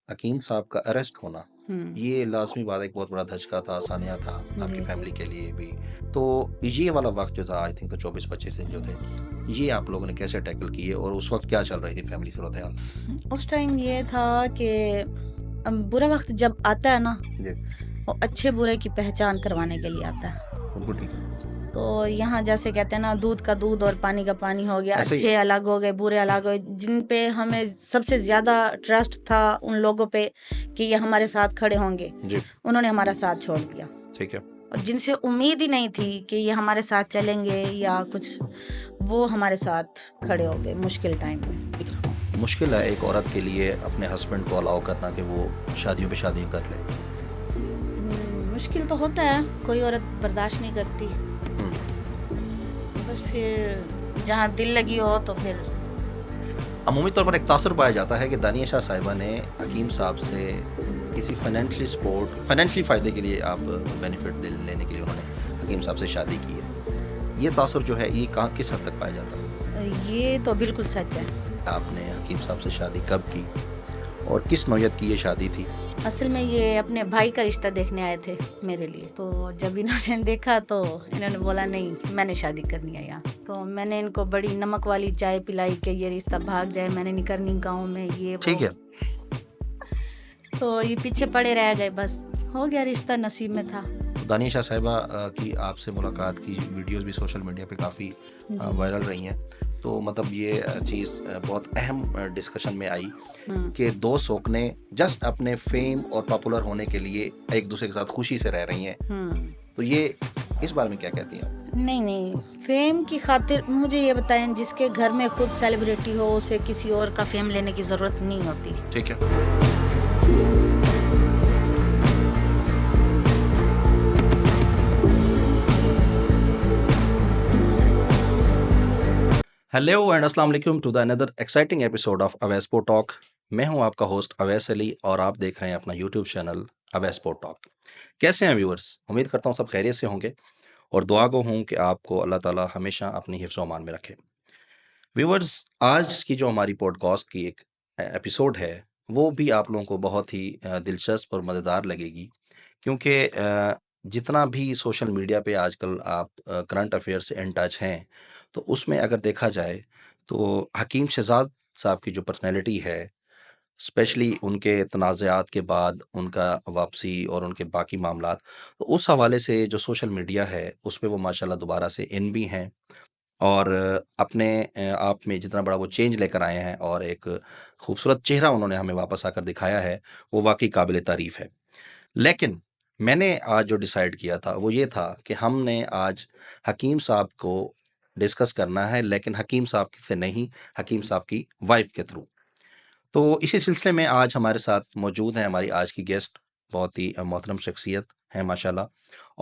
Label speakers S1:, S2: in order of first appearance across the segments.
S1: हकीम साहब का अरेस्ट होना,
S2: हुँ,
S1: ये लाज़मी बात है, एक बहुत बड़ा धचका था, सानिया था आपकी
S2: जी, जी।
S1: फ़ैमिली के लिए भी। तो ये वाला वक़्त जो था आई थिंक तो 24-25 दिन जो थे, ये आप लोगों ने कैसे टैकल किए और उस वक़्त क्या चल रही थी फ़ैमिली सूरत-ए-हाल?
S2: उस टाइम ये था कि बुरा वक़्त जब आता है ना,
S1: जी,
S2: वो अच्छे-बुरे की पहचान करवाने के लिए आता है।
S1: बिल्कुल ठीक है।
S2: तो यहाँ जैसे कहते हैं ना, दूध का दूध और पानी का पानी हो गया,
S1: ऐसे ही है।
S2: अच्छे अलग हो गए, बुरे अलग हो गए। जिन पे हमें सबसे ज़्यादा ट्रस्ट था उन लोगों पे कि ये हमारे साथ खड़े होंगे,
S1: जी,
S2: उन्होंने हमारा साथ छोड़ दिया।
S1: ठीक है।
S2: और जिनसे उम्मीद ही नहीं थी कि ये हमारे साथ चलेंगे या कुछ, वो हमारे साथ खड़े हो गए मुश्किल टाइम में।
S1: कितना मुश्किल है एक औरत के लिए अपने हस्बैंड को अलाउ करना कि वो शादियों पे शादियाँ कर ले।
S2: मुश्किल तो होता है, कोई औरत बर्दाश्त नहीं करती।
S1: हुँ,
S2: बस फिर जहाँ दिल लगी हो तो फिर
S1: अमूमी तौर पर एक तासुर पाया जाता है कि दानिया शाह साहिबा ने हकीम साहब से किसी फाइनेंशियली फ़ायदे के लिए आप बेनिफिट लेने के लिए उन्होंने हकीम साहब से शादी की है। ये तासुर जो है ये कहाँ किस हद तक पाया जाता है?
S2: ये तो बिल्कुल सच है।
S1: आपने हकीम साहब से शादी कब की और किस नौयत की ये शादी थी?
S2: असल में ये अपने भाई का रिश्ता देखने आए थे मेरे लिए। तो जब इन्होंने देखा तो इन्होंने बोला नहीं, मैंने शादी करनी है यहाँ। तो मैंने इनको बड़ी नमक वाली चाय पिलाई कि ये रिश्ता भाग जाए, मैंने नहीं करनी गाँव में, ये
S1: ठीक
S2: वो।
S1: है।
S2: तो ये पीछे पड़े रह गए, बस हो गया, रिश्ता नसीब में था।
S1: तो दानिया शाह साहिबा की आपसे मुलाकात की वीडियोज़ भी सोशल मीडिया पे काफ़ी
S2: जी।
S1: वायरल रही हैं। तो मतलब ये चीज़ बहुत अहम डिस्कशन में आई
S2: हुँ।
S1: कि 2 सोकने जस्ट अपने फ़ेम और पॉपुलर होने के लिए एक-दूसरे के साथ खुशी से रह रही हैं।
S2: हुँ।
S1: तो ये इस बारे में क्या कहती हैं आप?
S2: नहीं, नहीं, फ़ेम की खातिर मुझे ये बताएँ, जिसके घर में खुद सेलिब्रिटी हो, उसे किसी और का फ़ेम लेने की ज़रूरत नहीं होती।
S1: ठीक है। हेलो एंड अस्सलाम वालेकुम to the another exciting episode of अवैसपो टॉक। मैं हूं आपका होस्ट अवैस अली और आप देख रहे हैं अपना यूट्यूब चैनल अवैसपो टॉक। कैसे हैं व्यूअर्स? उम्मीद करता हूं सब खैरियत से होंगे और दुआ गो हूं कि आपको अल्लाह ताला हमेशा अपनी हिफ्ज़ व अमान में रखे। व्यूअर्स, आज की जो हमारी पॉडकास्ट की एक एपिसोड है, वो भी आप लोगों को बहुत ही दिलचस्प और मज़ेदार लगेगी क्योंकि जितना भी सोशल मीडिया पे आजकल आप करंट अफेयर से इन टच हैं, तो उसमें अगर देखा जाए, तो हकीम शहज़ाद साहब की जो पर्सनैलिटी है, स्पेशली उनके तनाज़ात के बाद उनका वापसी और उनके बाकी मामलात, तो उस हवाले से जो सोशल मीडिया है, उसपे वो माशाल्लाह दोबारा से इन भी हैं और अपने आप में जितना बड़ा वो चेंज लेकर आए हैं और एक खूबसूरत चेहरा उन्होंने हमें वापस आकर दिखाया है, वो वाक़ई काबिल तारीफ़ है। लेकिन मैंने आज जो डिसाइड किया था वो ये था कि हमने आज हकीम साहब को डिस्कस करना है, लेकिन हकीम साहब से नहीं, हकीम साहब की वाइफ़ के थ्रू। तो इसी सिलसिले में आज हमारे साथ मौजूद हैं हमारी आज की गेस्ट, बहुत ही मोहतरम शख्सियत हैं माशाल्लाह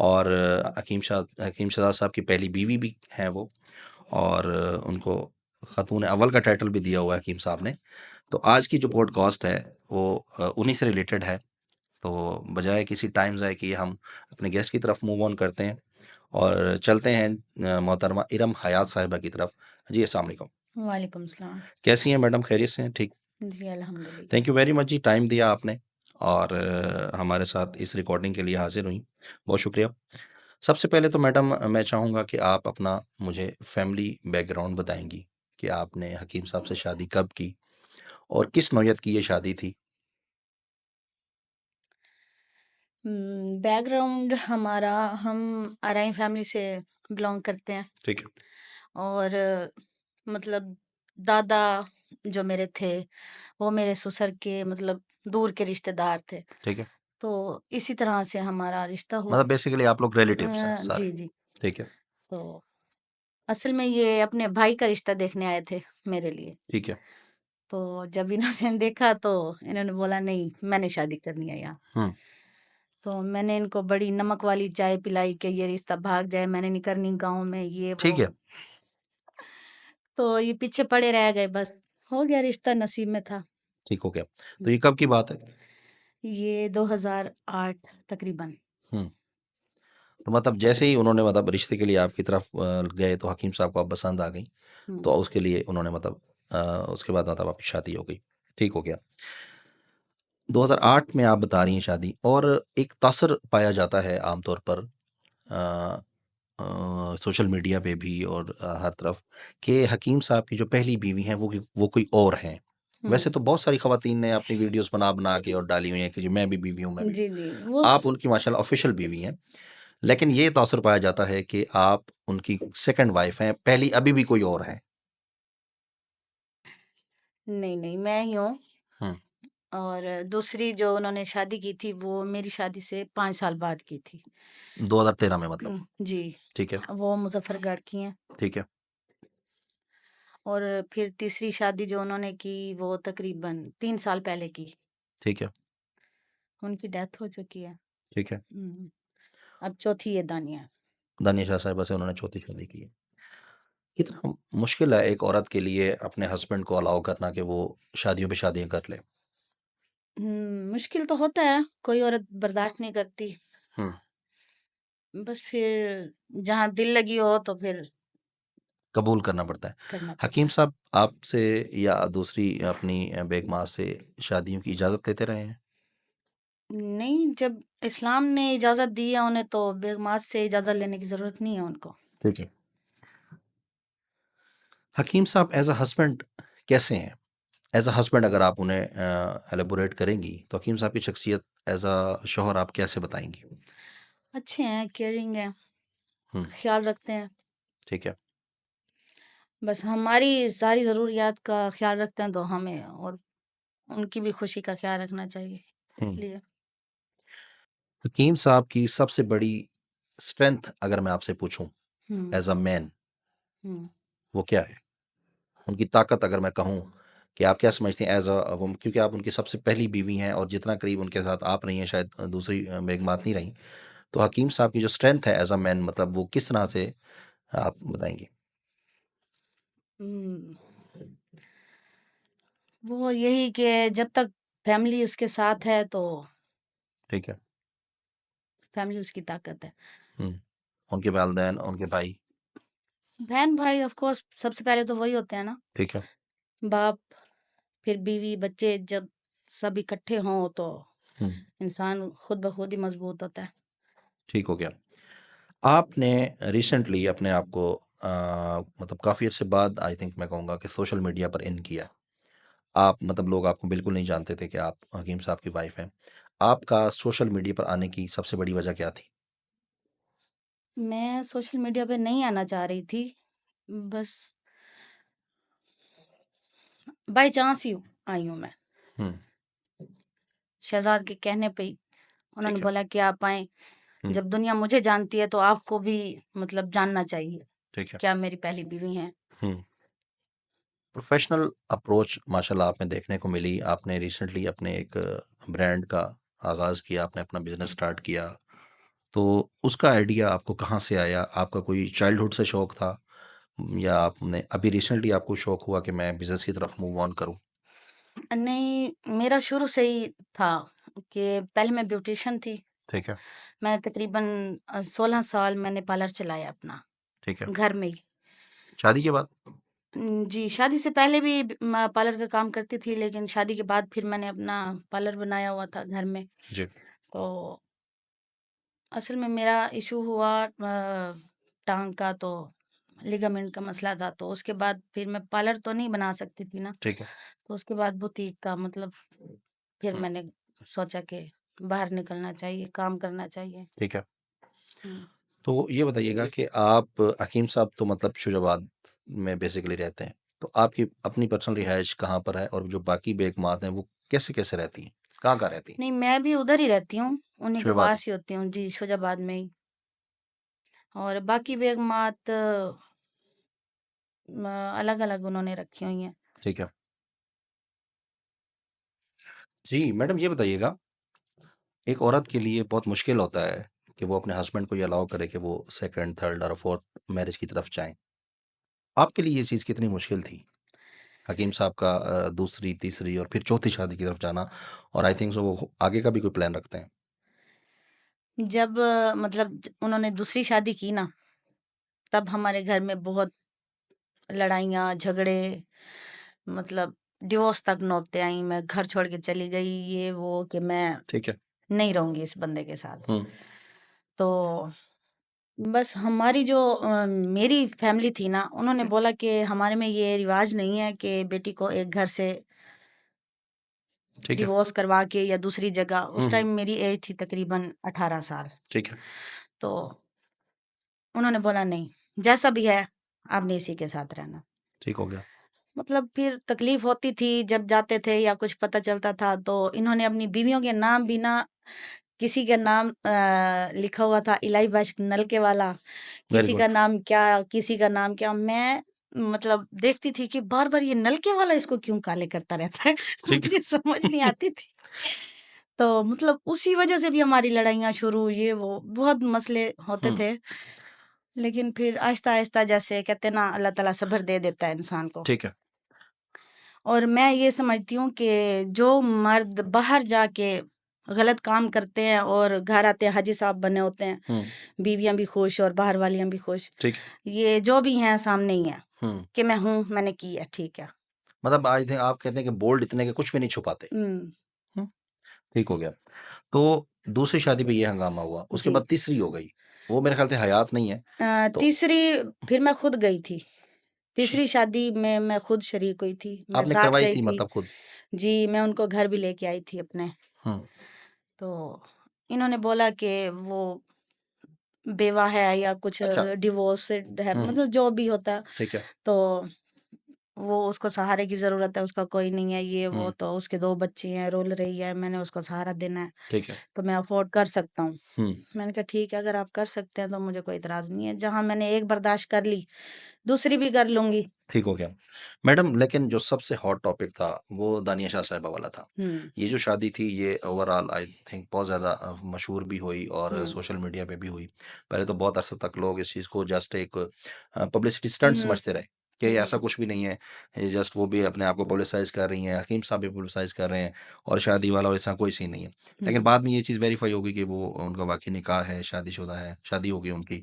S1: और हकीम शहज़ाद साहब की पहली बीवी भी हैं वो और उनको ख़ातून अव्वल का टाइटल भी दिया हुआ है हकीम साहब ने। तो आज की जो पॉडकास्ट है वो उन्हीं से रिलेटेड है। तो बजाय किसी टाइम ज़ाय किए हम अपने गेस्ट की तरफ मूव ऑन करते हैं और चलते हैं मोहतरमा इरम हयात साहिबा की तरफ। जी, अस्सलाम वालेकुम।
S2: वालेकुम सलाम।
S1: कैसी हैं मैडम, खैरियत से हैं? ठीक।
S2: जी,
S1: थैंक
S2: अल्हम्दुलिल्लाह।
S1: यू वेरी मच जी, टाइम दिया आपने और हमारे साथ इस रिकॉर्डिंग के लिए हाज़िर हुईं। बहुत शुक्रिया। सबसे पहले तो मैडम मैं चाहूँगा कि आप अपना मुझे फैमिली बैकग्राउंड बताएँगी कि आपने हकीम साहब से शादी कब की और किस नौयत की ये शादी थी?
S2: बैकग्राउंड हमारा, हम आरआई फैमिली से बिलॉन्ग करते हैं।
S1: ठीक है,
S2: और मतलब दादा जो मेरे थे, वो मेरे ससुर के मतलब दूर के रिश्तेदार थे।
S1: ठीक है।
S2: तो इसी तरह से हमारा रिश्ता हुआ।
S1: मतलब बेसिकली आप लोग रिलेटिव्स हैं सारे।
S2: जी, जी।
S1: ठीक है,
S2: तो असल में ये अपने भाई का रिश्ता देखने आए थे मेरे लिए।
S1: ठीक है।
S2: तो जब इन्होंने देखा तो इन्होंने बोला नहीं, मैंने शादी करनी है यहाँ।
S1: हुँ,
S2: तो मैंने इनको बड़ी नमक वाली चाय पिलाई कि ये रिश्ता भाग जाए, मैंने नहीं करनी गाँव में, ये
S1: ठीक
S2: वो।
S1: है।
S2: तो ये पीछे पड़े रह गए, बस हो गया, रिश्ता नसीब में था।
S1: ठीक हो गया। तो ये कब की बात है?
S2: ये 2008 तकरीबन।
S1: हुँ। तो मतलब जैसे ही उन्होंने मतलब रिश्ते के लिए आपकी तरफ गए तो हकीम साहब को आप पसंद आ गईं,
S2: हुँ।
S1: तो उसके लिए उन्होंने मतलब उसके बाद मतलब आपकी शादी हो गई। ठीक हो गया। 2008 में आप बता रही हैं शादी, और एक तासर पाया जाता है आमतौर पर सोशल मीडिया पे भी और हर तरफ, कि हकीम साहब की जो पहली बीवी हैं वो कोई और हैं। वैसे तो बहुत सारी खवातीन ने अपनी वीडियोस बना के और डाली हुई हैं कि जी मैं भी बीवी हूँ, मैं भी।
S2: जी जी वो
S1: आप उनकी माशाल्लाह ऑफिशियल बीवी हैं, लेकिन ये तासर पाया जाता है कि आप उनकी सेकंड वाइफ हैं, पहली अभी भी कोई और है।
S2: नहीं नहीं मैं ही हूँ।
S1: हम्म।
S2: और दूसरी जो उन्होंने शादी की थी वो मेरी शादी से 5 साल बाद की थी।
S1: 2013 में मतलब।
S2: जी
S1: ठीक है।
S2: वो मुजफ्फरगढ़ की हैं।
S1: ठीक है।
S2: और फिर तीसरी शादी जो उन्होंने की वो तकरीबन 3 साल पहले की।
S1: ठीक है।
S2: उनकी डेथ हो चुकी है।
S1: ठीक है।
S2: हम्म, अब चौथी ये दानिया है।
S1: दानिया शाह साहिबा से उन्होंने चौथी शादी की है। कितना मुश्किल है एक औरत के लिए अपने हस्बैंड को अलाउ करना कि वो शादियों पे शादियां कर ले।
S2: मुश्किल तो होता है, कोई औरत बर्दाश्त नहीं करती।
S1: हम्म।
S2: बस फिर जहाँ दिल लगी हो तो फिर
S1: कबूल करना पड़ता है।
S2: करना
S1: हकीम
S2: पड़ता है।
S1: साहब आपसे या दूसरी अपनी बेगमां से शादियों की इजाज़त लेते रहे हैं?
S2: नहीं, जब इस्लाम ने इजाज़त दी है उन्हें तो बेगमात से इजाज़त लेने की ज़रूरत नहीं है उनको।
S1: ठीक है। हकीम साहब एज अ हस्बैंड कैसे हैं? एज अ हस्बैंड अगर आप उन्हें एलेबोरेट करेंगी तो हकीम साहब की शख्सियत एज अ शौहर आप कैसे बताएंगी?
S2: अच्छे हैं, केयरिंग हैं,
S1: हम्म।
S2: ख्याल रखते हैं।
S1: ठीक है।
S2: बस हमारी सारी ज़रूरियात का ख्याल रखते हैं तो हमें और उनकी भी खुशी का ख्याल रखना चाहिए,
S1: हम्म।
S2: इसलिए।
S1: हकीम साहब की सबसे बड़ी स्ट्रेंथ अगर मैं आपसे पूछूं
S2: हुँ,
S1: एज अ मैन,
S2: हुँ।
S1: वो क्या है? उनकी ताकत अगर मैं कहूँ कि आप क्या समझती हैं एज अ वुमन, क्योंकि आप उनकी सबसे पहली बीवी हैं और जितना करीब उनके साथ आप रही हैं शायद दूसरी बेगमात नहीं रही। तो हकीम साहब की जो स्ट्रेंथ है एज अ मैन, मतलब वो किस तरह से आप बताएंगी?
S2: हुँ, वो यही कि जब तक फैमिली उसके साथ है तो
S1: ठीक है।
S2: फैमिली उसकी ताकत है।
S1: हम्म। उनके वालदैन, उनके भाई।
S2: बहन-भाई ऑफ कोर्स सबसे पहले तो वही होते हैं ना,
S1: ठीक है।
S2: बाप, फिर बीवी, बच्चे, जब सब इकट्ठे हों तो
S1: हम्म।
S2: इंसान खुद ब खुद ही मज़बूत होता है।
S1: ठीक हो गया। आपने रिसेंटली अपने आप को मतलब काफ़ी अर्से बाद आई थिंक मैं कहूँगा कि सोशल मीडिया पर इन किया। आप मतलब लोग आपको बिल्कुल नहीं जानते थे कि आप हकीम साहब की वाइफ हैं। आपका सोशल मीडिया पर आने की सबसे बड़ी वजह क्या थी?
S2: मैं सोशल मीडिया पे नहीं आना चाह रही थी, बस बाय चांस ही आई हूँ मैं।
S1: हम्म।
S2: शहज़ाद के कहने पे ही उन्होंने
S1: ठीक है।
S2: बोला कि आप आएँ,
S1: हम्म।
S2: जब दुनिया मुझे जानती है तो आपको भी मतलब जानना चाहिए
S1: ठीक है।
S2: कि आप मेरी पहली बीवी हैं।
S1: हम्म। प्रोफेशनल अप्रोच माशाल्लाह आप में देखने को मिली। आपने रिसेंटली अपने एक ब्रांड का आगाज़ किया, आपने अपना बिजनेस स्टार्ट किया। तो उसका आइडिया आपको कहाँ से आया? आपका कोई चाइल्डहुड से शौक था, या आपने अभी रिसेंटली आपको शौक हुआ कि मैं बिजनेस की तरफ मूव ऑन करूं?
S2: नहीं, मेरा शुरू से ही था कि पहले मैं ब्यूटिशियन थी।
S1: ठीक है।
S2: मैंने तकरीबन 16 साल मैंने पार्लर चलाया अपना,
S1: ठीक है।
S2: घर में ही।
S1: शादी के बाद?
S2: जी, शादी से पहले भी मैं पार्लर का काम करती थी, लेकिन शादी के बाद फिर मैंने अपना पार्लर बनाया हुआ था घर में।
S1: जी।
S2: तो असल में मेरा इशू हुआ टाँग का, तो लिगामेंट का मसला था, तो उसके बाद फिर मैं पार्लर तो नहीं बना सकती थी ना,
S1: ठीक है।
S2: तो उसके बाद बुटीक का मतलब फिर
S1: हम्म।
S2: मैंने सोचा कि बाहर निकलना चाहिए, काम करना चाहिए।
S1: ठीक है।
S2: हुँ।
S1: तो ये बताइएगा कि आप हकीम साहब तो मतलब शुजाबाद में बेसिकली रहते हैं, तो आपकी अपनी पर्सनल रिहाइश कहाँ पर है, और जो बाकी बेगमात हैं वो कैसे कैसे रहती हैं, कहाँ कहाँ रहती हैं?
S2: नहीं, मैं भी उधर ही रहती हूँ, उन्हीं के
S1: शुजाबाद में।
S2: पास ही होती हूँ। जी, फ़िज़ाबाद में ही। और बाकी बेगमात अलग-अलग उन्होंने रखी हुई हैं।
S1: ठीक है। जी मैडम, ये बताइएगा, एक औरत के लिए बहुत मुश्किल होता है कि वो अपने हस्बैंड को ये अलाउ करे कि वो सेकंड, थर्ड और फोर्थ मैरिज की तरफ जाएं। आपके लिए ये चीज़ कितनी मुश्किल थी? हकीम साहब का दूसरी, तीसरी और फिर चौथी शादी की तरफ जाना, और आई थिंक सो वो आगे का भी कोई प्लान रखते हैं।
S2: जब मतलब उन्होंने दूसरी शादी की ना, तब हमारे घर में बहुत लड़ाइयाँ, झगड़े, मतलब डिवोर्स तक नौबतें आई, मैं घर छोड़ के चली गई, ये वो, कि मैं
S1: ठीक है।
S2: नहीं रहूंगी इस बंदे के साथ।
S1: हम्म।
S2: तो बस हमारी जो मेरी फैमिली थी ना, उन्होंने बोला कि हमारे में ये रिवाज नहीं है कि बेटी को एक घर से
S1: ठीक है।
S2: डिवोर्स करवा के या दूसरी जगह। उस
S1: हम्म।
S2: टाइम मेरी एज थी तकरीबन 18 साल।
S1: ठीक है।
S2: तो उन्होंने बोला नहीं, जैसा भी है आपने इसी के साथ रहना।
S1: ठीक हो गया।
S2: मतलब फिर तकलीफ होती थी जब जाते थे या कुछ पता चलता था, तो इन्होंने अपनी बीवियों के नाम भी ना, किसी का नाम लिखा हुआ था इलाई बख्श नलके वाला,
S1: वेरी
S2: किसी का
S1: गुड।
S2: नाम क्या, किसी का नाम क्या। मैं मतलब देखती थी कि बार बार ये नलके वाला इसको क्यों काले करता रहता है।
S1: ठीक
S2: मुझे समझ नहीं
S1: है।
S2: आती थी। तो मतलब उसी वजह से भी हमारी लड़ाइयाँ शुरू, ये वो बहुत मसले होते
S1: हम्म।
S2: थे। लेकिन फिर आहिस्ता आहिस्ता, जैसे कहते ना, अल्लाह ताला सब्र दे देता है इंसान को।
S1: ठीक है।
S2: और मैं ये समझती हूँ कि जो मर्द बाहर जाके गलत काम करते हैं और घर आते हैं हाजी साहब बने होते हैं,
S1: हम्म।
S2: बीवियां भी खुश और बाहर वालियां भी खुश,
S1: ठीक है।
S2: ये जो भी हैं सामने ही है
S1: हम्म।
S2: कि मैं हूँ, मैंने की है, ठीक है।
S1: मतलब आज थे आप कहते हैं कि बोल्ड इतने के कुछ भी नहीं छुपाते।
S2: हम्म।
S1: हम्म। ठीक हो गया। तो दूसरी शादी पे ये हंगामा हुआ, उसके
S2: जी।
S1: बाद तीसरी हो गई, वो मेरे ख्याल से हयात नहीं है। तो
S2: तीसरी फिर मैं खुद गई थी।
S1: श-
S2: तीसरी शादी में मैं खुद शरीक हुई थी, मैं
S1: आपने
S2: साथ
S1: करवाई
S2: गई
S1: थी
S2: थी।
S1: मतलब खुद?
S2: जी, मैं उनको घर भी लेके आई थी अपने।
S1: हम्म।
S2: तो इन्होंने बोला कि वो बेवा है या कुछ
S1: अच्छा।
S2: डिवोर्स है,
S1: हम्म।
S2: मतलब जो भी होता है।
S1: ठीक है।
S2: तो वो, उसको सहारे की ज़रूरत है, उसका कोई नहीं है, ये वो,
S1: हम्म।
S2: तो उसके 2 बच्चे हैं, रोल रही है, मैंने उसको सहारा देना है,
S1: ठीक है।
S2: तो मैं अफ़ोर्ड कर सकता हूँ।
S1: हम्म।
S2: मैंने कहा ठीक है, अगर आप कर सकते हैं तो मुझे कोई इतराज़ नहीं है। जहाँ मैंने एक बर्दाश्त कर ली, दूसरी भी कर लूँगी।
S1: ठीक हो गया। मैडम, लेकिन जो सबसे हॉट टॉपिक था वो दानिया शाह साहिबा वाला था।
S2: हुँ,
S1: ये जो शादी थी ये ओवरऑल आई थिंक बहुत ज़्यादा मशहूर भी हुई और
S2: हुँ,
S1: सोशल मीडिया पे भी हुई। पहले तो बहुत अरसे तक लोग इस चीज़ को जस्ट एक पब्लिसिटी स्टंट
S2: हुँ,
S1: समझते रहे कि
S2: जी,
S1: ऐसा कुछ भी नहीं है, ये जस्ट वो भी अपने आप को पब्लिसाइज़ कर रही हैं, हकीम साहब भी पब्लिसाइज़ कर रहे हैं और शादी वाला ऐसा कोई सीन नहीं है। लेकिन
S2: हुँ।
S1: बाद में ये चीज़ वेरीफाई हो गई कि वो उनका वाक़ई निकाह है, शादीशुदा है, शादी हो गई उनकी।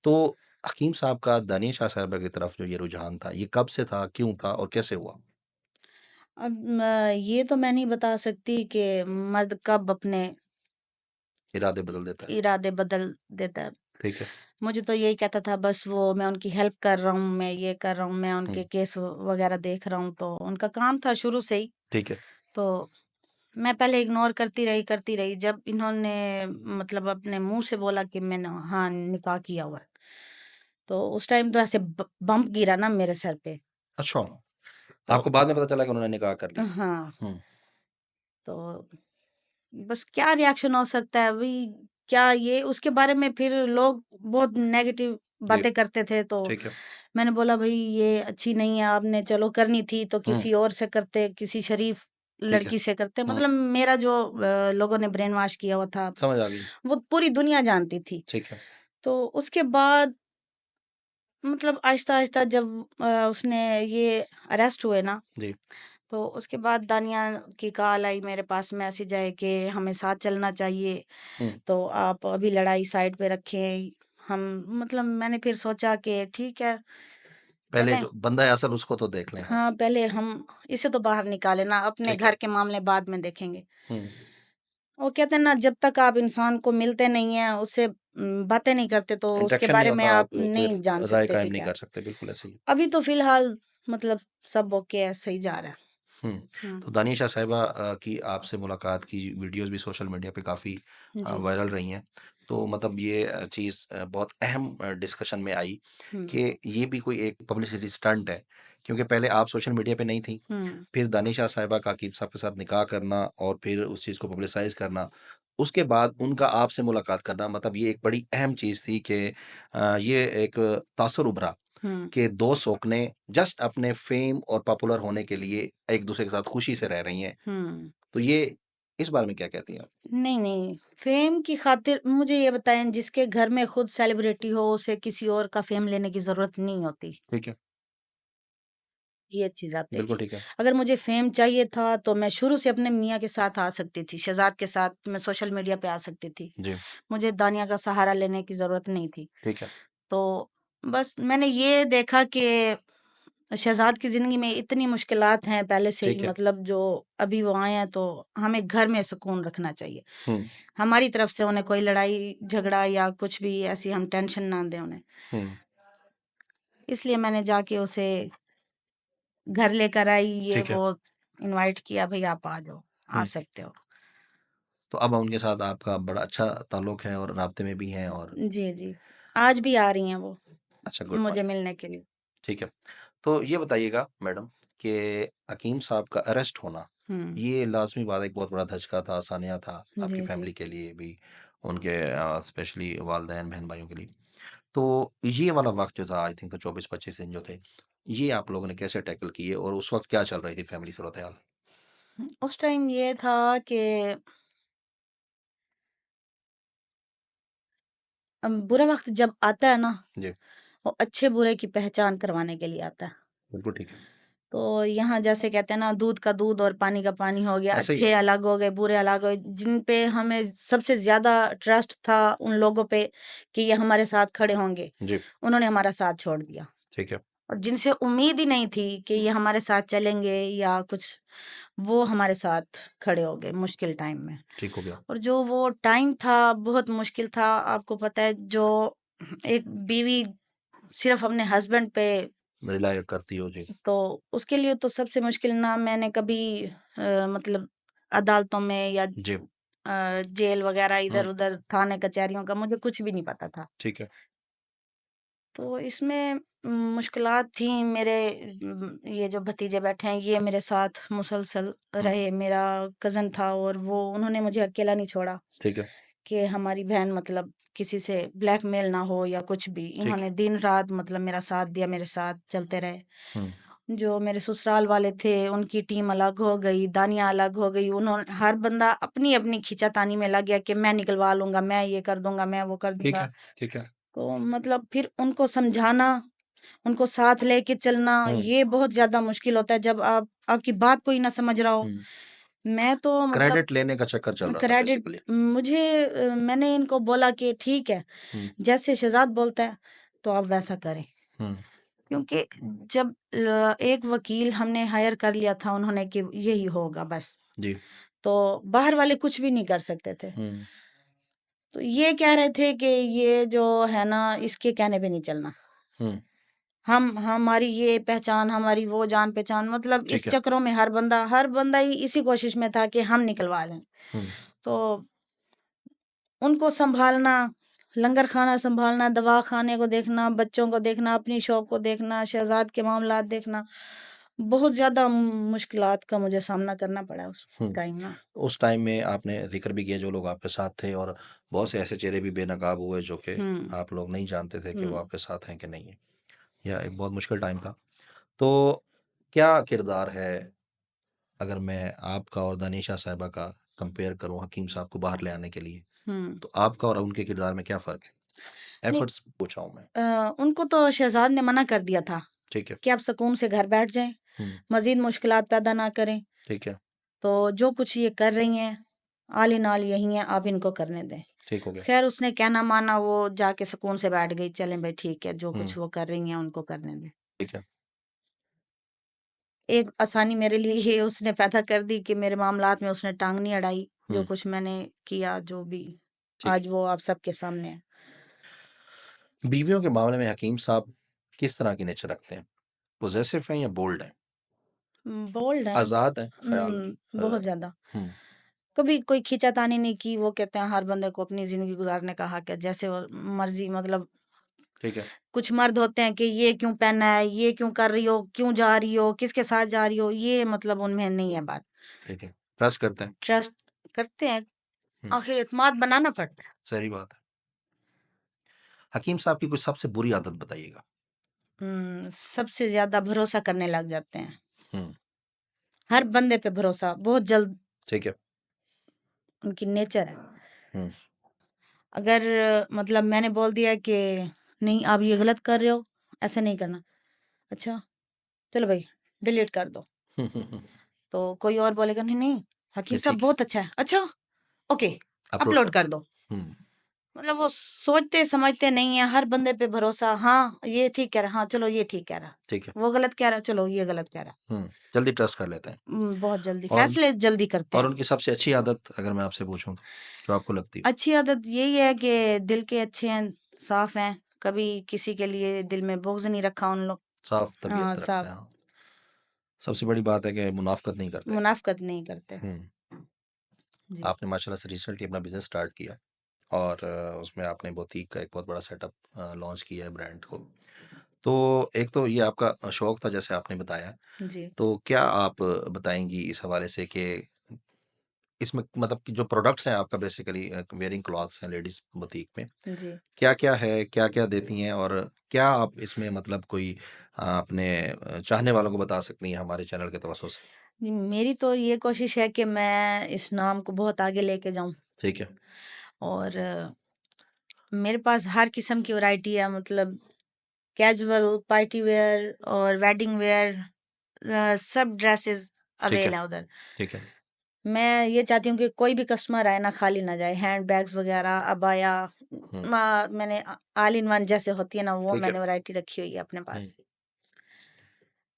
S1: तो हकीम साहब का दानिया शाह साहिबा की तरफ जो ये रुझान था, ये कब से था, क्यों था और कैसे हुआ?
S2: अब ये तो मैं नहीं बता सकती कि मर्द कब अपने
S1: इरादे बदल देता है।
S2: इरादे बदल देता है।
S1: ठीक है।
S2: मुझे तो यही कहता था, बस वो, मैं उनकी हेल्प कर रहा हूँ, मैं ये कर रहा हूँ, मैं
S1: हुँ।
S2: उनके केस वगैरह देख रहा हूँ, तो उनका काम था शुरू से ही।
S1: ठीक है।
S2: तो मैं पहले इग्नोर करती रही। जब इन्होंने मतलब अपने मुँह से बोला कि मैंने हाँ, निकाह किया हुआ है, तो उस टाइम तो ऐसे बम्प गिरा ना मेरे सर पे।
S1: अच्छा,
S2: तो
S1: आपको बाद में पता चला कि उन्होंने निकाह कर लिया?
S2: हाँ,
S1: हुँ।
S2: तो बस क्या रिएक्शन हो सकता है, वही, क्या ये उसके बारे में फिर लोग बहुत नेगेटिव
S1: जी।
S2: बातें करते थे। तो
S1: ठीक है।
S2: मैंने बोला भाई ये अच्छी नहीं है, आपने चलो करनी थी तो
S1: हुँ।
S2: किसी और से करते, किसी शरीफ
S1: ठीक है।
S2: लड़की से करते।
S1: हुँ।
S2: मतलब मेरा जो लोगों ने ब्रेन वॉश किया हुआ था,
S1: समझ आ गई।
S2: वो पूरी दुनिया जानती थी।
S1: ठीक है।
S2: तो उसके बाद मतलब आहिस्ता-आहिस्ता जब उसने ये अरेस्ट हुए ना,
S1: जी।
S2: तो उसके बाद दानिया की कॉल आई मेरे पास, मैसेज आए कि हमें साथ चलना चाहिए,
S1: हुँ।
S2: तो आप अभी लड़ाई साइड पे रखें। हम मतलब मैंने फिर सोचा कि ठीक है,
S1: पहले
S2: चलें।
S1: जो बंदा है असल उसको तो देख लें हम।
S2: हाँ, पहले हम इसे तो बाहर निकालें ना, अपने
S1: ठीक है।
S2: घर के मामले बाद में देखेंगे।
S1: हुँ।
S2: वो कहते हैं ना, जब तक आप इंसान को मिलते नहीं हैं, उससे बातें नहीं करते, तो उसके
S1: इंटरेक्शन नहीं
S2: बारे में
S1: होता,
S2: आप
S1: आप फिर
S2: नहीं जान
S1: राय
S2: सकते
S1: कायम
S2: कि
S1: नहीं
S2: क्या।
S1: कर सकते, बिल्कुल ऐसे ही है।
S2: अभी तो फिलहाल मतलब सब ओके है, सही जा रहा है।
S1: हुँ।
S2: हुँ,
S1: तो दानिया शाह साहिबा की आपसे मुलाकात की वीडियोज़ भी सोशल मीडिया पे काफ़ी
S2: जी।
S1: वायरल रही हैं। तो मतलब ये चीज़ बहुत अहम डिस्कशन में आई
S2: हुँ,
S1: कि ये भी कोई एक पब्लिसिटी स्टंट है। क्योंकि पहले आप सोशल मीडिया पे नहीं थी,
S2: हुँ,
S1: फिर दानिया शाह साहिबा का अकीब साहब के साथ निकाह करना और फिर उस चीज़ को पब्लिसाइज़ करना, उसके बाद उनका आपसे मुलाकात करना, मतलब ये एक बड़ी अहम चीज़ थी कि ये एक तासुर उभरा
S2: हुँ,
S1: कि 2 सोकने जस्ट अपने फ़ेम और पॉपुलर होने के लिए एक-दूसरे के साथ खुशी से रह रही हैं।
S2: हुँ।
S1: तो ये इस बारे में क्या कहती हैं आप?
S2: नहीं, नहीं, फ़ेम की खातिर मुझे ये बताएँ, जिसके घर में खुद सेलिब्रिटी हो, उसे किसी और का फ़ेम लेने की ज़रूरत नहीं होती।
S1: ठीक है,
S2: ये चीज़ आप
S1: बिल्कुल
S2: देखिए।
S1: ठीक है।
S2: अगर मुझे फ़ेम चाहिए था, तो मैं शुरू से अपने मियाँ के साथ आ सकती थी, शहज़ाद के साथ मैं सोशल मीडिया पे आ सकती थी।
S1: जी।
S2: मुझे दानिया का सहारा लेने की ज़रूरत नहीं थी।
S1: ठीक है।
S2: तो बस मैंने ये देखा कि शहजाद की ज़िंदगी में इतनी मुश्किलात हैं पहले से ही,
S1: ठीक है।
S2: मतलब जो अभी वो आए हैं तो हमें घर में सुकून रखना चाहिए।
S1: हुँ,
S2: हमारी तरफ से उन्हें कोई लड़ाई झगड़ा या कुछ भी ऐसी हम टेंशन ना दें उन्हें।
S1: हुँ,
S2: इसलिए मैंने जाके उसे घर लेकर आई, ये
S1: ठीक है।
S2: वो इनवाइट किया, भई आप आ जाओ, आ
S1: हुँ,
S2: सकते हो।
S1: तो अब उनके साथ आपका बड़ा अच्छा ताल्लुक है और राब्ते में भी हैं और
S2: जी, जी। आज भी आ रही हैं वो
S1: अच्छा गुड
S2: मुझे
S1: बात है।
S2: मिलने के लिए।
S1: ठीक है। तो ये बताइएगा मैडम कि हकीम साहब का अरेस्ट होना,
S2: हुँ।
S1: ये लाज़मी बात है, एक बहुत बड़ा धचका था, सानिया था आपकी
S2: जी, जी।
S1: फ़ैमिली के लिए भी, उनके स्पेशली वालिदैन, बहन-भाइयों के लिए। तो ये वाला वक़्त जो था आई थिंक तो 24-25 दिन जो थे, ये आप लोगों ने कैसे टैकल किए और उस वक़्त क्या चल रही थी फ़ैमिली सूरत-ए-हाल?
S2: उस टाइम ये था कि बुरा वक़्त जब आता है ना,
S1: जी,
S2: वो अच्छे-बुरे की पहचान करवाने के लिए आता है।
S1: बिल्कुल ठीक है।
S2: तो यहाँ जैसे कहते हैं ना, दूध का दूध और पानी का पानी हो गया,
S1: ऐसा ही है।
S2: अच्छे अलग हो गए, बुरे अलग हो गए। जिन पे हमें सबसे ज़्यादा ट्रस्ट था उन लोगों पे कि ये हमारे साथ खड़े होंगे,
S1: जी,
S2: उन्होंने हमारा साथ छोड़ दिया।
S1: ठीक है।
S2: और जिनसे उम्मीद ही नहीं थी कि ये हमारे साथ चलेंगे या कुछ, वो हमारे साथ खड़े हो गए मुश्किल टाइम में।
S1: ठीक हो गया।
S2: और जो वो टाइम था बहुत मुश्किल था। आपको पता है, जो एक बीवी सिर्फ़ अपने हस्बैंड पे,
S1: रिलाय करती हो, जी।
S2: तो उसके लिए तो सबसे मुश्किल ना मैंने कभी मतलब अदालतों में या
S1: जी,
S2: जेल वग़ैरह
S1: हुँ,
S2: इधर-उधर थाने कचहरियों का मुझे कुछ भी नहीं पता था।
S1: ठीक है।
S2: तो इसमें मुश्किलात थी। मेरे ये जो भतीजे बैठे हैं, ये मेरे साथ मुसलसल
S1: हुँ,
S2: रहे। मेरा कज़न था और वो उन्होंने मुझे अकेला नहीं छोड़ा
S1: ठीक है,
S2: कि हमारी बहन मतलब किसी से ब्लैकमेल ना हो या कुछ भी।
S1: ठीक
S2: इन्होंने
S1: है।
S2: दिन-रात मतलब मेरा साथ दिया, मेरे साथ चलते रहे।
S1: हुँ,
S2: जो मेरे ससुराल वाले थे, उनकी टीम अलग हो गई, दानियाँ अलग हो गई। हर बंदा अपनी-अपनी खींचातानी में लग गया कि मैं निकलवा लूँगा, मैं ये कर दूँगा, मैं वो कर
S1: ठीक
S2: दूँगा।
S1: है, ठीक है।
S2: तो मतलब फिर उनको समझाना, उनको साथ लेके चलना,
S1: हुँ,
S2: ये बहुत ज़्यादा मुश्किल होता है जब आपकी बात कोई ना समझ रहा हो।
S1: हुँ।
S2: मैं तो मतलब
S1: क्रेडिट लेने का चक्कर चल रहा था
S2: क्रेडिट
S1: बेसिकली।
S2: मुझे मैंने इनको बोला कि ठीक है,
S1: हुँ,
S2: जैसे शहज़ाद बोलता है, तो आप वैसा करें।
S1: हुँ,
S2: क्योंकि जब एक वकील हमने हायर कर लिया था उन्होंने कि यही होगा बस,
S1: जी,
S2: तो बाहर वाले कुछ भी नहीं कर सकते थे।
S1: हुँ,
S2: तो ये कह रहे थे कि ये जो है ना, इसके कहने पे नहीं चलना।
S1: हुँ,
S2: हम हमारी ये पहचान, हमारी वो जान-पहचान, मतलब
S1: ठीक
S2: इस
S1: है।
S2: चक्करों में हर बंदा ही इसी कोशिश में था कि हम निकलवा लें।
S1: हुँ,
S2: तो उनको सँभालना, लंगर खाना सँभालना, दवाख़ाने को देखना, बच्चों को देखना, अपनी शॉप को देखना, शहज़ाद के मामलात देखना, बहुत ज़्यादा मुश्किलात का मुझे सामना करना पड़ा उस
S1: हुँ।
S2: टाइम ना।
S1: उस टाइम में आपने ज़िक्र भी किया जो लोग आपके साथ थे और बहुत से ऐसे चेहरे भी बेनकाब हुए जो कि
S2: हुँ,
S1: आप लोग नहीं जानते थे कि वो
S2: हुँ।
S1: आपके साथ हैं कि नहीं हैं। या एक बहुत मुश्किल टाइम था। तो क्या किरदार है अगर मैं आपका और दानिशा साहिबा का कंपेयर करूँ हकीम साहब को बाहर ले आने के लिए,
S2: हुँ।
S1: तो आपका और उनके किरदार में क्या फ़र्क है?
S2: नहीं,
S1: एफर्ट्स पूछा हूँ मैं।
S2: उनको तो शहज़ाद ने मना कर दिया था
S1: ठीक है।
S2: कि आप सुकून से घर बैठ जाएँ,
S1: हुँ,
S2: मज़ीद मुश्किलात पैदा ना करें।
S1: ठीक है,
S2: तो जो कुछ ये कर रही हैं, ऑल इन ऑल यही हैं, आप इनको करने दें।
S1: ठीक हो गया।
S2: ख़ैर उसने कहना माना, वो जाके सुकून से बैठ गई, चलें भई ठीक है, जो
S1: हुँ,
S2: कुछ वो कर रही हैं उनको करने दें।
S1: ठीक है।
S2: एक आसानी मेरे लिए ये उसने पैदा कर दी कि मेरे मामलात में उसने टाँग नहीं अड़ाई, जो
S1: हुँ,
S2: कुछ मैंने किया, जो भी,
S1: ठीक
S2: आज वो आप सबके सामने है।
S1: है। बीवियों के मामले में हकीम साहब किस तरह की नेचर रखते हैं? पॉसेसिव हैं या बोल्ड हैं?
S2: बोल्ड हैं।
S1: आज़ाद हैं ख़्याल
S2: बहुत ज़्यादा।
S1: हुँ,
S2: कभी कोई खींचातानी नहीं की। वो कहते हैं हर बंदे को अपनी ज़िंदगी गुज़ारने का हक है, जैसे वो मर्ज़ी, मतलब
S1: ठीक है,
S2: कुछ मर्द होते हैं कि ये क्यों पहना है, ये क्यों कर रही हो, क्यों जा रही हो, किसके साथ जा रही हो, ये मतलब उनमें नहीं है बात।
S1: ठीक है। ट्रस्ट करते हैं।
S2: ट्रस्ट करते हैं,
S1: हुँ,
S2: आखिर इत्मीनान बनाना पड़ता है।
S1: सही बात है। हकीम साहब की कोई सबसे बुरी आदत बताइएगा?
S2: सबसे ज़्यादा भरोसा करने लग जाते हैं।
S1: हुँ,
S2: हर बंदे पे भरोसा बहुत जल्द,
S1: ठीक है।
S2: उनकी नेचर है।
S1: हुँ,
S2: अगर मतलब मैंने बोल दिया कि नहीं आप ये गलत कर रहे हो, ऐसा नहीं करना। अच्छा, चलो भाई डिलीट कर दो। तो कोई और बोलेगा नहीं, नहीं, हकीम
S1: ये
S2: साहब
S1: ठीक है।
S2: बहुत अच्छा है। अच्छा, ओके,
S1: अपलोड
S2: अपलोड
S1: कर
S2: कर
S1: दो।
S2: दो।
S1: हुँ,
S2: मतलब वो सोचते समझते नहीं है, हर बंदे पे भरोसा, हाँ ये ठीक कह रहा, हाँ चलो ये ठीक कह रहा,
S1: ठीक है।
S2: वो गलत कह रहा, चलो ये गलत कह रहा।
S1: जल्दी ट्रस्ट कर लेते हैं।
S2: बहुत जल्दी
S1: और
S2: फैसले जल्दी करते
S1: और
S2: हैं।
S1: उनकी सबसे अच्छी आदत अगर मैं आपसे पूछूं तो जो आपको लगती है?
S2: अच्छी आदत यही है कि दिल के अच्छे हैं, साफ हैं, कभी किसी के लिए दिल में बुग़्ज़ नहीं रखा उन लोग।
S1: साफ
S2: हाँ,
S1: तबीयत रखते
S2: साफ,
S1: हैं, हाँ। सबसे बड़ी बात है कि मुनाफ़क़त नहीं करते।
S2: मुनाफ़क़त नहीं करते।
S1: हुँ।
S2: जी।
S1: आपने माशाल्लाह से रिसेंटली अपना बिज़नेस स्टार्ट किया और उसमें आपने बुटीक का एक बहुत बड़ा सेटअप लॉन्च किया है ब्रांड को। तो एक तो ये आपका शौक था जैसे आपने बताया,
S2: जी।
S1: तो क्या आप बताएँगी इस हवाले से कि इसमें मतलब कि जो प्रोडक्ट्स हैं आपका बेसिकली वेयरिंग क्लॉथ्स हैं लेडीज़ बुटीक में,
S2: जी।
S1: क्या-क्या है, क्या-क्या देती हैं और क्या आप इसमें मतलब कोई अपने चाहने वालों को बता सकती हैं हमारे चैनल के तवज्जुह से?
S2: जी, मेरी तो ये कोशिश है कि मैं इस नाम को बहुत आगे लेके जाऊँ
S1: ठीक है।
S2: और मेरे पास हर किस्म की वैरायटी है, मतलब कैजुअल, पार्टी वेयर और वेडिंग वेयर, सब ड्रेसेस
S1: ठीक
S2: अवेल
S1: है,
S2: हैं उधर।
S1: ठीक है।
S2: मैं ये चाहती हूँ कि कोई भी कस्टमर आए ना खाली ना जाए, हैंड बैग्स वगैरह, अबाया,
S1: हुँ,
S2: मैंने ऑल इन वन जैसे होती है ना, वो
S1: ठीक है।
S2: मैंने वैरायटी रखी हुई है अपने
S1: हुँ,
S2: पास।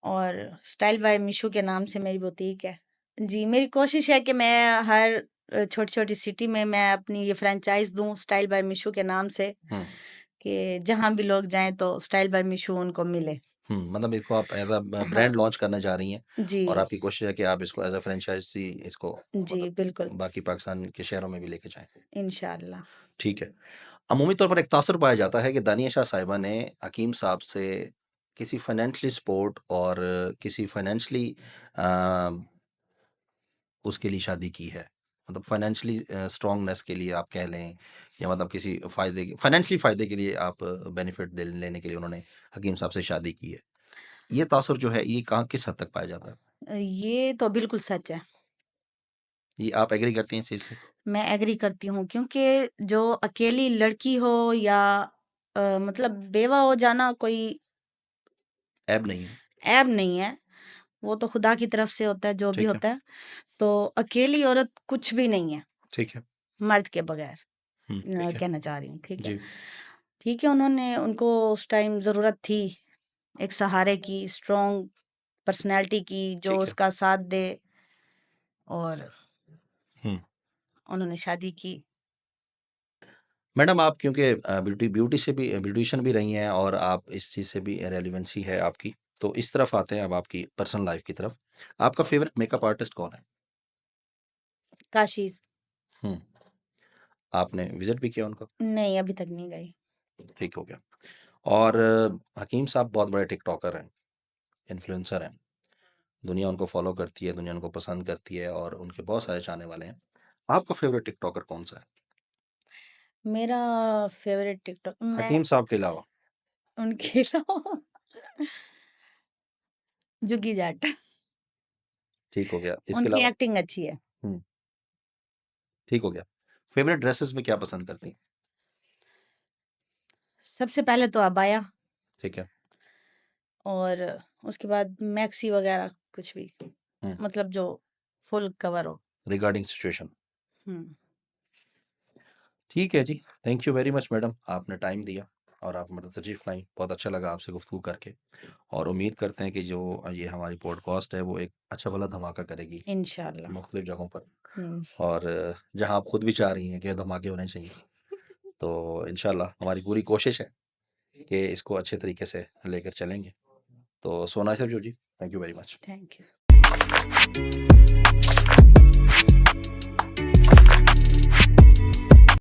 S2: और स्टाइल बाय मिशू के नाम से मेरी बुटीक है। जी, मेरी कोशिश है कि मैं हर छोटी-छोटी सिटी में मैं अपनी ये फ्रैंचाइज़ दूँ स्टाइल बाय मिशू के नाम से,
S1: हुँ,
S2: कि जहाँ भी लोग जाएँ तो स्टाइल बाय मिशू उनको मिले।
S1: मतलब इसको आप एज़ अ
S2: हाँ,
S1: ब्रांड लॉन्च करना चाह रही हैं
S2: जी,
S1: और आपकी कोशिश है कि आप इसको एज़ अ फ्रैंचाइज़ी इसको
S2: जी,
S1: मतलब
S2: बिल्कुल,
S1: बाकी पाकिस्तान के शहरों में भी लेके जाएँ।
S2: इंशाअल्लाह।
S1: ठीक है। अमूमी तौर पर एक तासुर पाया जाता है कि दानिया शाह साहिबा ने हकीम साहब से किसी फाइनेंशियली सपोर्ट और किसी फाइनेंशियली अ, उसके लिए शादी की है। मतलब फाइनेंशियली स्ट्रॉन्गनेस के लिए आप कह लें या मतलब किसी फ़ायदे के फाइनेंशियली फ़ायदे के लिए आप बेनिफिट दे लेने के लिए उन्होंने हकीम साहब से शादी की है। ये तासुर जो है ये कहाँ किस हद तक पाया जाता है?
S2: ये तो बिल्कुल सच है।
S1: ये आप एग्री करती हैं इस चीज़ से?
S2: मैं एग्री करती हूँ, क्योंकि जो अकेली लड़की हो या मतलब बेवा हो जाना कोई
S1: ऐब नहीं है।
S2: ऐब नहीं है, वो तो खुदा की तरफ से होता है, जो भी
S1: ठीक है,
S2: होता है। तो अकेली औरत कुछ भी नहीं है,
S1: ठीक है।
S2: मर्द के बगैर।
S1: ठीक है।
S2: कहना चाह रही हूँ, ठीक है।
S1: जी,
S2: ठीक है, उन्होंने उनको उस टाइम ज़रूरत थी एक सहारे की, स्ट्रॉन्ग पर्सनैलिटी की, जो
S1: ठीक है।
S2: उसका साथ दे, और
S1: हुँ।
S2: उन्होंने शादी की।
S1: मैडम आप क्योंकि ब्यूटी से भी ब्यूटिशियन भी रही हैं और आप इस चीज़ से भी रेलेवेंसी है आपकी, तो इस तरफ आते हैं अब आपकी पर्सनल लाइफ़ की तरफ। आपका फ़ेवरेट मेकअप आर्टिस्ट कौन है?
S2: काशीज़।
S1: हुँ, आपने विज़िट भी किया उनको?
S2: नहीं, अभी तक नहीं गई।
S1: ठीक हो गया। और हकीम साहब बहुत बड़े टिकटॉकर हैं, इन्फ्लुएंसर हैं। दुनिया उनको फ़ॉलो करती है, दुनिया उनको पसंद करती है और उनके बहुत सारे चाहने वाले हैं। आपका फ़ेवरेट टिकटॉकर कौन-सा है?
S2: मेरा फ़ेवरेट टिकटॉक मैं
S1: हकीम साहब के अलावा?
S2: उनके अलावा जुग्गी जाट।
S1: ठीक हो गया, इसके
S2: उनकी
S1: अलावा?
S2: एक्टिंग अच्छी है।
S1: हुँ, ठीक हो गया। फ़ेवरेट ड्रेसेस में क्या पसंद करती हैं?
S2: सबसे पहले तो अबाया,
S1: ठीक है।
S2: और उसके बाद मैक्सी वगैरह कुछ भी,
S1: हुँ,
S2: मतलब जो फुल कवर हो।
S1: Regarding situation.
S2: हुँ।
S1: ठीक है जी। Thank you very much madam, आपने टाइम दिया और आप मतलब तशरीफ़ लाई। बहुत अच्छा लगा आपसे गुफ्तगू करके और उम्मीद करते हैं कि जो ये हमारी पॉडकास्ट है वो एक अच्छा भला धमाका करेगी
S2: इंशाअल्लाह।
S1: मुख्तलिफ़ जगहों पर
S2: हुँ।
S1: और जहाँ आप खुद भी चाह रही हैं कि धमाके होने चाहिए। तो इंशाल्लाह हमारी पूरी कोशिश है कि इसको अच्छे तरीके से लेकर चलेंगे। तो सो नाइस ऑफ यू जी। Thank you very much.
S2: Thank you.